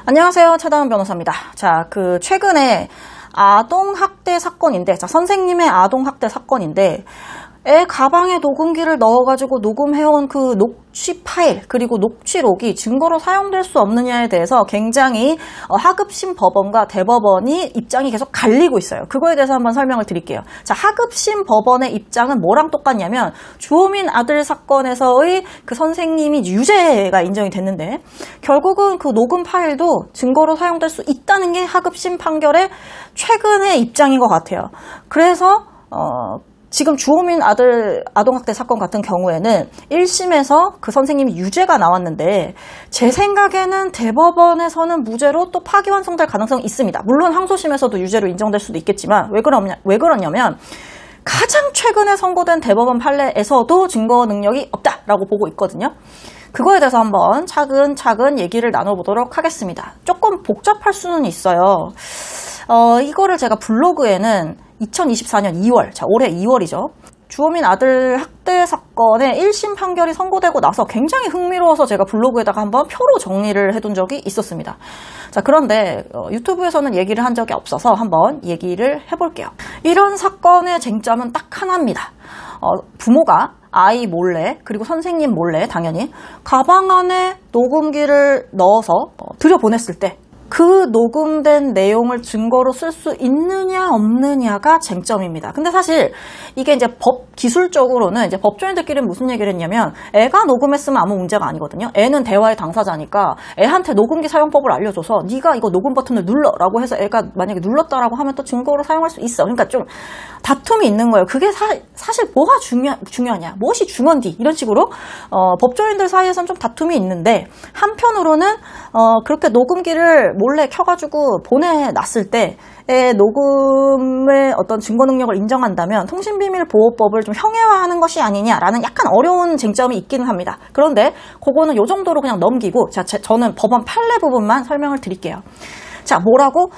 안녕하세요. 차다은 변호사입니다. 자, 최근에 아동학대 사건인데, 선생님의 아동학대 사건인데, 애 가방에 녹음기를 넣어가지고 녹음해온 그 녹취 파일, 그리고 녹취록이 증거로 사용될 수 없느냐에 대해서 굉장히 하급심 법원과 대법원이 입장이 계속 갈리고 있어요. 그거에 대해서 한번 설명을 드릴게요. 자, 하급심 법원의 입장은 뭐랑 똑같냐면, 주호민 아들 사건에서의 그 선생님이 유죄가 인정이 됐는데, 결국은 그 녹음 파일도 증거로 사용될 수 있다는 게 하급심 판결의 최근의 입장인 것 같아요. 그래서, 지금 주호민 아들 아동학대 사건 같은 경우에는 1심에서 그 선생님이 유죄가 나왔는데, 제 생각에는 대법원에서는 무죄로 또 파기환송될 가능성이 있습니다. 물론 항소심에서도 유죄로 인정될 수도 있겠지만, 왜 그러냐면 가장 최근에 선고된 대법원 판례에서도 증거 능력이 없다라고 보고 있거든요. 그거에 대해서 한번 차근차근 얘기를 나눠보도록 하겠습니다. 조금 복잡할 수는 있어요. 이거를 제가 블로그에는 2024년 2월, 올해 2월이죠. 주호민 아들 학대 사건의 1심 판결이 선고되고 나서 굉장히 흥미로워서 제가 블로그에다가 한번 표로 정리를 해둔 적이 있었습니다. 자, 그런데 유튜브에서는 얘기를 한 적이 없어서 한번 얘기를 해볼게요. 이런 사건의 쟁점은 딱 하나입니다. 부모가 아이 몰래, 그리고 선생님 몰래 당연히 가방 안에 녹음기를 넣어서 들여보냈을 때 그 녹음된 내용을 증거로 쓸 수 있느냐 없느냐가 쟁점입니다. 근데 사실 이게 이제 기술적으로는 이제 법조인들끼리는 무슨 얘기를 했냐면, 애가 녹음했으면 아무 문제가 아니거든요. 애는 대화의 당사자니까 애한테 녹음기 사용법을 알려줘서 네가 이거 녹음 버튼을 눌러라고 해서 애가 만약에 눌렀다라고 하면 또 증거로 사용할 수 있어. 그러니까 좀 다툼이 있는 거예요. 그게 사실 뭐가 중요하냐, 무엇이 중요한디, 이런 식으로 법조인들 사이에서는 좀 다툼이 있는데, 한편으로는 그렇게 녹음기를 몰래 켜가지고 보내놨을 때 녹음의 어떤 증거 능력을 인정한다면 통신비밀보호법을 좀 형해화하는 것이 아니냐라는 약간 어려운 쟁점이 있기는 합니다. 그런데 그거는 요 정도로 그냥 넘기고, 저는 법원 판례 부분만 설명을 드릴게요. 자, 뭐라고?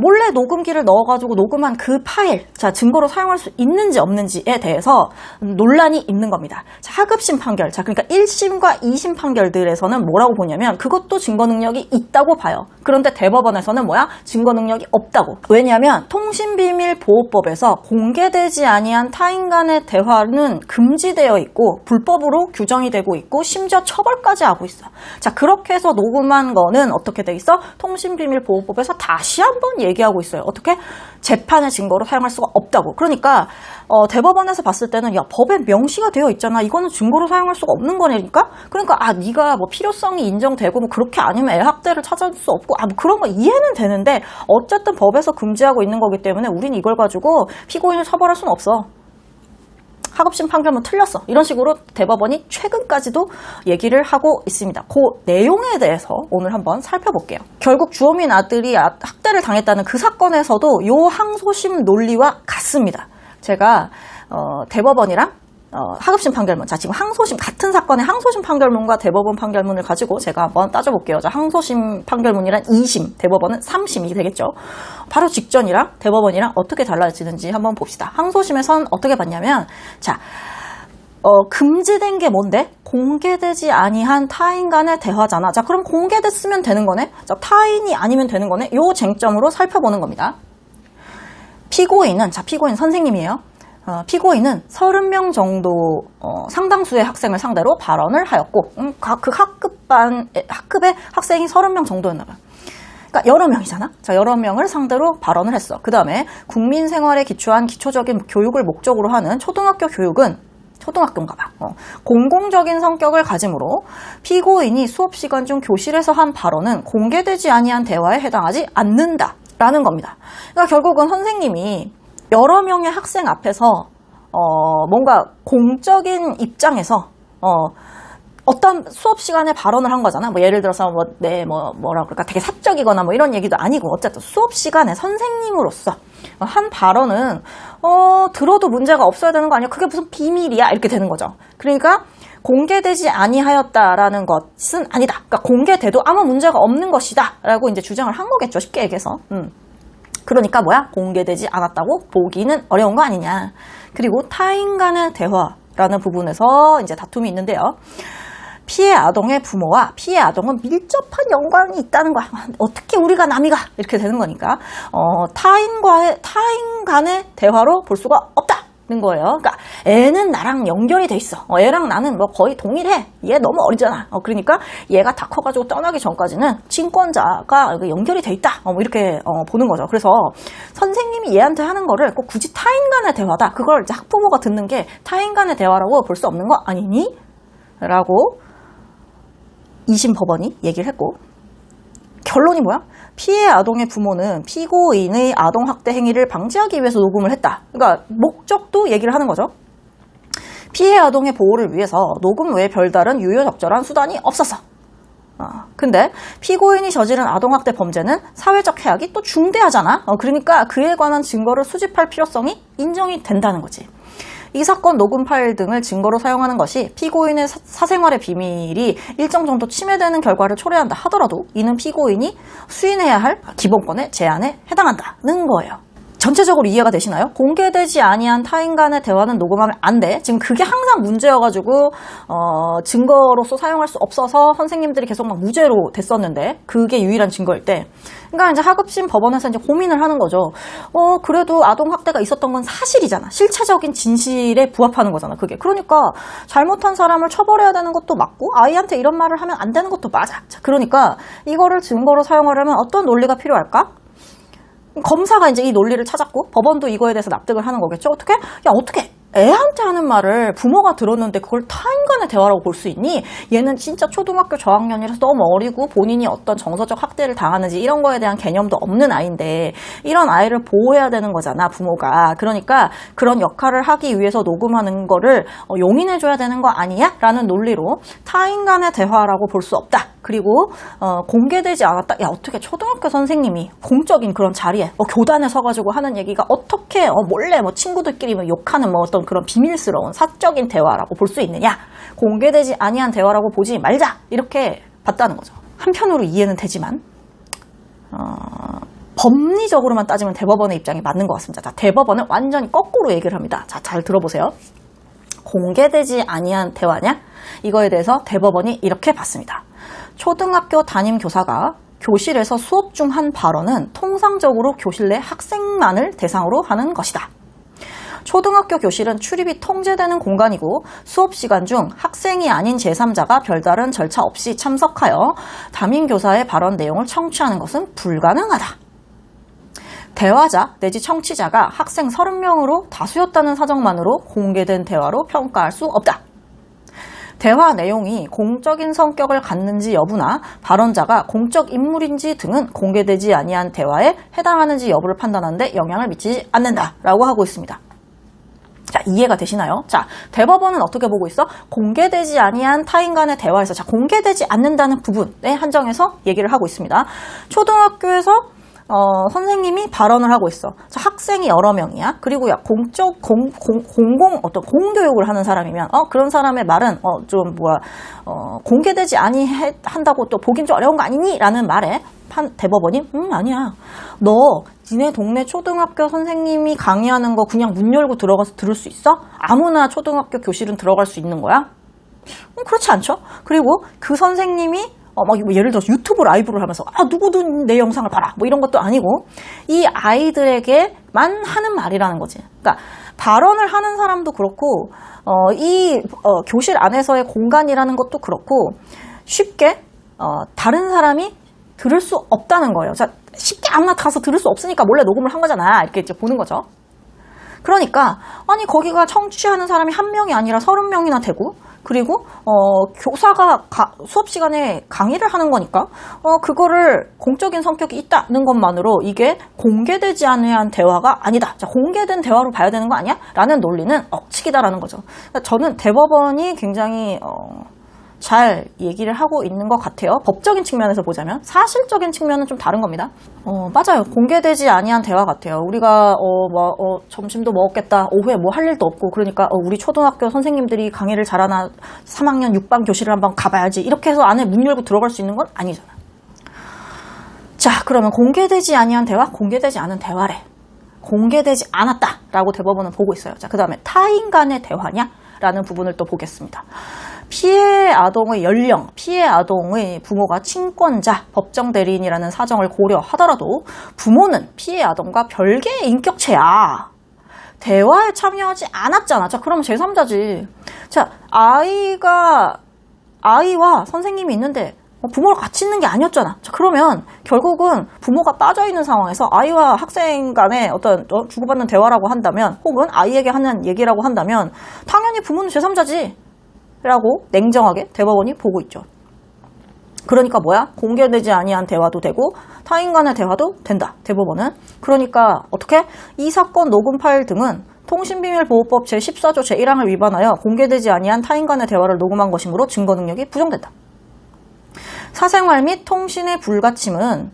몰래 녹음기를 넣어가지고 녹음한 그 파일, 증거로 사용할 수 있는지 없는지에 대해서 논란이 있는 겁니다. 자, 하급심 판결. 그러니까 1심과 2심 판결들에서는 뭐라고 보냐면, 그것도 증거 능력이 있다고 봐요. 그런데 대법원에서는 증거 능력이 없다고. 왜냐하면 통신비밀보호법에서 공개되지 아니한 타인 간의 대화는 금지되어 있고, 불법으로 규정이 되고 있고, 심지어 처벌까지 하고 있어. 자, 그렇게 해서 녹음한 거는 어떻게 돼 있어? 통신비밀보호법 에서 다시 한번 얘기하고 있어요. 어떻게? 재판의 증거로 사용할 수가 없다고. 그러니까 대법원에서 봤을 때는, 야, 법에 명시가 되어 있잖아, 이거는 증거로 사용할 수가 없는 거니까, 그러니까 네가 필요성이 인정되고 그렇게 아니면 애 학대를 찾을 수 없고 그런 거 이해는 되는데, 어쨌든 법에서 금지하고 있는 거기 때문에 우린 이걸 가지고 피고인을 처벌할 수는 없어. 하급심 판결문 틀렸어. 이런 식으로 대법원이 최근까지도 얘기를 하고 있습니다. 그 내용에 대해서 오늘 한번 살펴볼게요. 결국 주호민 아들이 학대를 당했다는 그 사건에서도 요 항소심 논리와 같습니다. 제가 대법원이랑 하급심 판결문, 지금 항소심, 같은 사건의 항소심 판결문과 대법원 판결문을 가지고 제가 한번 따져볼게요. 항소심 판결문이란 2심, 대법원은 3심이 되겠죠. 바로 직전이랑 대법원이랑 어떻게 달라지는지 한번 봅시다. 항소심에선 어떻게 봤냐면, 금지된 게 뭔데? 공개되지 아니한 타인 간의 대화잖아. 그럼 공개됐으면 되는 거네? 타인이 아니면 되는 거네? 요 쟁점으로 살펴보는 겁니다. 피고인 선생님이에요. 피고인은 30명 정도 상당수의 학생을 상대로 발언을 하였고, 그 학급의 학생이 30명 정도였나 봐요. 그러니까 여러 명이잖아. 여러 명을 상대로 발언을 했어. 그 다음에 국민 생활에 기초한 기초적인 교육을 목적으로 하는 초등학교 교육은, 초등학교인가 봐. 공공적인 성격을 가지므로 피고인이 수업 시간 중 교실에서 한 발언은 공개되지 아니한 대화에 해당하지 않는다라는 겁니다. 그러니까 결국은 선생님이 여러 명의 학생 앞에서 뭔가 공적인 입장에서 어떤 수업 시간에 발언을 한 거잖아. 예를 들어서 뭐라 그럴까, 되게 사적이거나 이런 얘기도 아니고, 어쨌든 수업 시간에 선생님으로서 한 발언은 들어도 문제가 없어야 되는 거 아니야? 그게 무슨 비밀이야? 이렇게 되는 거죠. 그러니까 공개되지 아니하였다라는 것은 아니다. 그러니까 공개돼도 아무 문제가 없는 것이다라고 이제 주장을 한 거겠죠. 쉽게 얘기해서. 그러니까 공개되지 않았다고 보기는 어려운 거 아니냐. 그리고 타인 간의 대화라는 부분에서 이제 다툼이 있는데요. 피해 아동의 부모와 피해 아동은 밀접한 연관이 있다는 거야. 어떻게 우리가 남이가 이렇게 되는 거니까 타인 간의 대화로 볼 수가 없다는 거예요. 그러니까 애는 나랑 연결이 돼 있어. 애랑 나는 뭐 거의 동일해. 얘 너무 어리잖아. 그러니까 얘가 다 커가지고 떠나기 전까지는 친권자가 연결이 돼 있다. 뭐 이렇게 보는 거죠. 그래서 선생님이 얘한테 하는 거를 꼭 굳이 타인 간의 대화다. 그걸 이제 학부모가 듣는 게 타인 간의 대화라고 볼 수 없는 거 아니니? 라고 2심 법원이 얘기를 했고, 결론이 뭐야? 피해 아동의 부모는 피고인의 아동학대 행위를 방지하기 위해서 녹음을 했다. 그러니까 목적도 얘기를 하는 거죠. 피해 아동의 보호를 위해서 녹음 외에 별다른 유효적절한 수단이 없었어. 근데 피고인이 저지른 아동학대 범죄는 사회적 해악이 또 중대하잖아. 그러니까 그에 관한 증거를 수집할 필요성이 인정이 된다는 거지. 이 사건 녹음 파일 등을 증거로 사용하는 것이 피고인의 사생활의 비밀이 일정 정도 침해되는 결과를 초래한다 하더라도 이는 피고인이 수인해야 할 기본권의 제한에 해당한다는 거예요. 전체적으로 이해가 되시나요? 공개되지 아니한 타인 간의 대화는 녹음하면 안 돼. 지금 그게 항상 문제여가지고 증거로서 사용할 수 없어서 선생님들이 계속 막 무죄로 됐었는데 그게 유일한 증거일 때, 그러니까 이제 하급심 법원에서 이제 고민을 하는 거죠. 그래도 아동 학대가 있었던 건 사실이잖아. 실체적인 진실에 부합하는 거잖아. 그게. 그러니까 잘못한 사람을 처벌해야 되는 것도 맞고 아이한테 이런 말을 하면 안 되는 것도 맞아. 자, 그러니까 이거를 증거로 사용하려면 어떤 논리가 필요할까? 검사가 이제 이 논리를 찾았고 법원도 이거에 대해서 납득을 하는 거겠죠. 어떻게? 어떻게 애한테 하는 말을 부모가 들었는데 그걸 타인 간의 대화라고 볼 수 있니? 얘는 진짜 초등학교 저학년이라서 너무 어리고 본인이 어떤 정서적 학대를 당하는지 이런 거에 대한 개념도 없는 아이인데 이런 아이를 보호해야 되는 거잖아, 부모가. 그러니까 그런 역할을 하기 위해서 녹음하는 거를 용인해줘야 되는 거 아니야? 라는 논리로 타인 간의 대화라고 볼 수 없다. 그리고 공개되지 않았다. 어떻게 초등학교 선생님이 공적인 그런 자리에 교단에 서가지고 하는 얘기가 어떻게 몰래 친구들끼리 욕하는 어떤 그런 비밀스러운 사적인 대화라고 볼 수 있느냐? 공개되지 아니한 대화라고 보지 말자. 이렇게 봤다는 거죠. 한편으로 이해는 되지만 법리적으로만 따지면 대법원의 입장이 맞는 것 같습니다. 자, 대법원은 완전히 거꾸로 얘기를 합니다. 자, 잘 들어보세요. 공개되지 아니한 대화냐? 이거에 대해서 대법원이 이렇게 봤습니다. 초등학교 담임 교사가 교실에서 수업 중 한 발언은 통상적으로 교실 내 학생만을 대상으로 하는 것이다. 초등학교 교실은 출입이 통제되는 공간이고 수업 시간 중 학생이 아닌 제3자가 별다른 절차 없이 참석하여 담임 교사의 발언 내용을 청취하는 것은 불가능하다. 대화자 내지 청취자가 학생 30명으로 다수였다는 사정만으로 공개된 대화로 평가할 수 없다. 대화 내용이 공적인 성격을 갖는지 여부나 발언자가 공적 인물인지 등은 공개되지 아니한 대화에 해당하는지 여부를 판단하는 데 영향을 미치지 않는다라고 하고 있습니다. 자, 이해가 되시나요? 자, 대법원은 어떻게 보고 있어? 공개되지 아니한 타인 간의 대화에서, 자, 공개되지 않는다는 부분에 한정해서 얘기를 하고 있습니다. 초등학교에서 선생님이 발언을 하고 있어. 자, 학생이 여러 명이야. 그리고 어떤 공교육을 하는 사람이면, 그런 사람의 말은, 공개되지 한다고 또 보긴 좀 어려운 거 아니니? 라는 말에 대법원이, 아니야. 니네 동네 초등학교 선생님이 강의하는 거 그냥 문 열고 들어가서 들을 수 있어? 아무나 초등학교 교실은 들어갈 수 있는 거야? 그렇지 않죠? 그리고 그 선생님이 예를 들어서 유튜브 라이브를 하면서 누구든 내 영상을 봐라 이런 것도 아니고 이 아이들에게만 하는 말이라는 거지. 그러니까 발언을 하는 사람도 그렇고 교실 안에서의 공간이라는 것도 그렇고 쉽게 다른 사람이 들을 수 없다는 거예요. 자, 쉽게 아무나 가서 들을 수 없으니까 몰래 녹음을 한 거잖아. 이렇게 이제 보는 거죠. 그러니까 거기가 청취하는 사람이 1명이 아니라 30명이나 되고, 그리고 교사가 수업 시간에 강의를 하는 거니까 그거를 공적인 성격이 있다는 것만으로 이게 공개되지 않은 대화가 아니다. 자, 공개된 대화로 봐야 되는 거 아니야? 라는 논리는 억측이다라는 거죠. 그러니까 저는 대법원이 굉장히 잘 얘기를 하고 있는 것 같아요. 법적인 측면에서 보자면. 사실적인 측면은 좀 다른 겁니다. 맞아요. 공개되지 아니한 대화 같아요. 우리가 점심도 먹었겠다. 오후에 뭐 할 일도 없고 그러니까 우리 초등학교 선생님들이 강의를 잘하나 3학년 6반 교실을 한번 가봐야지. 이렇게 해서 안에 문 열고 들어갈 수 있는 건 아니잖아. 자, 그러면 공개되지 아니한 대화, 공개되지 않은 대화래. 공개되지 않았다라고 대법원은 보고 있어요. 자, 그 다음에 타인 간의 대화냐? 라는 부분을 또 보겠습니다. 피해 아동의 연령, 피해 아동의 부모가 친권자, 법정 대리인이라는 사정을 고려하더라도 부모는 피해 아동과 별개의 인격체야. 대화에 참여하지 않았잖아. 자, 그러면 제3자지. 자, 아이와 선생님이 있는데 부모가 같이 있는 게 아니었잖아. 자, 그러면 결국은 부모가 빠져있는 상황에서 아이와 학생 간의 어떤 주고받는 대화라고 한다면, 혹은 아이에게 하는 얘기라고 한다면 당연히 부모는 제3자지 라고 냉정하게 대법원이 보고 있죠. 그러니까 뭐야? 공개되지 아니한 대화도 되고 타인 간의 대화도 된다. 대법원은. 그러니까 어떻게? 이 사건 녹음 파일 등은 통신비밀보호법 제14조 제1항을 위반하여 공개되지 아니한 타인 간의 대화를 녹음한 것이므로 증거 능력이 부정된다. 사생활 및 통신의 불가침은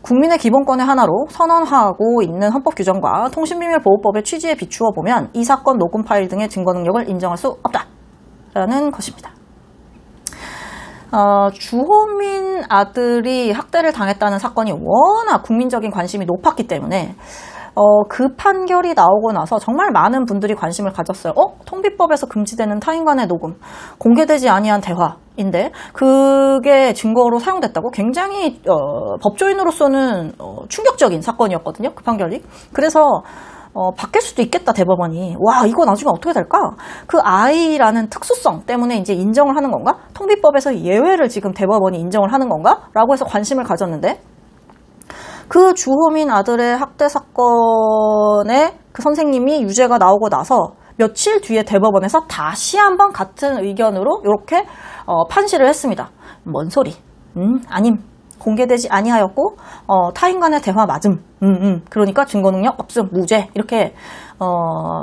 국민의 기본권의 하나로 선언하고 있는 헌법 규정과 통신비밀보호법의 취지에 비추어 보면 이 사건 녹음 파일 등의 증거 능력을 인정할 수 없다라는 것입니다. 주호민 아들이 학대를 당했다는 사건이 워낙 국민적인 관심이 높았기 때문에 그 판결이 나오고 나서 정말 많은 분들이 관심을 가졌어요. 통비법에서 금지되는 타인 간의 녹음, 공개되지 아니한 대화인데 그게 증거로 사용됐다고 굉장히 법조인으로서는 충격적인 사건이었거든요. 그 판결이. 그래서 바뀔 수도 있겠다, 대법원이. 와, 이거 나중에 어떻게 될까? 그 아이라는 특수성 때문에 이제 인정을 하는 건가? 통비법에서 예외를 지금 대법원이 인정을 하는 건가? 라고 해서 관심을 가졌는데, 그 주호민 아들의 학대 사건에 그 선생님이 유죄가 나오고 나서 며칠 뒤에 대법원에서 다시 한번 같은 의견으로 이렇게 판시를 했습니다. 뭔 소리? 아님. 공개되지 아니하였고 타인 간의 대화 맞음. 그러니까 증거능력 없음, 무죄. 이렇게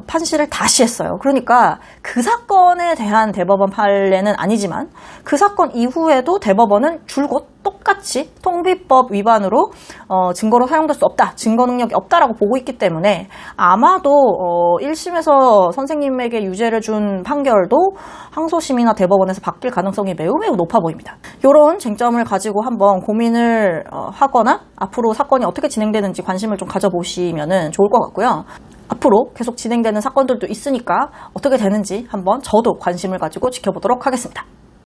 판시를 다시 했어요. 그러니까 그 사건에 대한 대법원 판례는 아니지만 그 사건 이후에도 대법원은 줄곧 똑같이 통비법 위반으로 증거로 사용될 수 없다, 증거능력이 없다라고 보고 있기 때문에 아마도 1심에서 선생님에게 유죄를 준 판결도 항소심이나 대법원에서 바뀔 가능성이 매우 높아 보입니다. 이런 쟁점을 가지고 한번 고민을 하거나 앞으로 사건이 어떻게 진행되는지 관심을 좀 가져보시면 좋을 것 같고요. 앞으로 계속 진행되는 사건들도 있으니까 어떻게 되는지 한번 저도 관심을 가지고 지켜보도록 하겠습니다.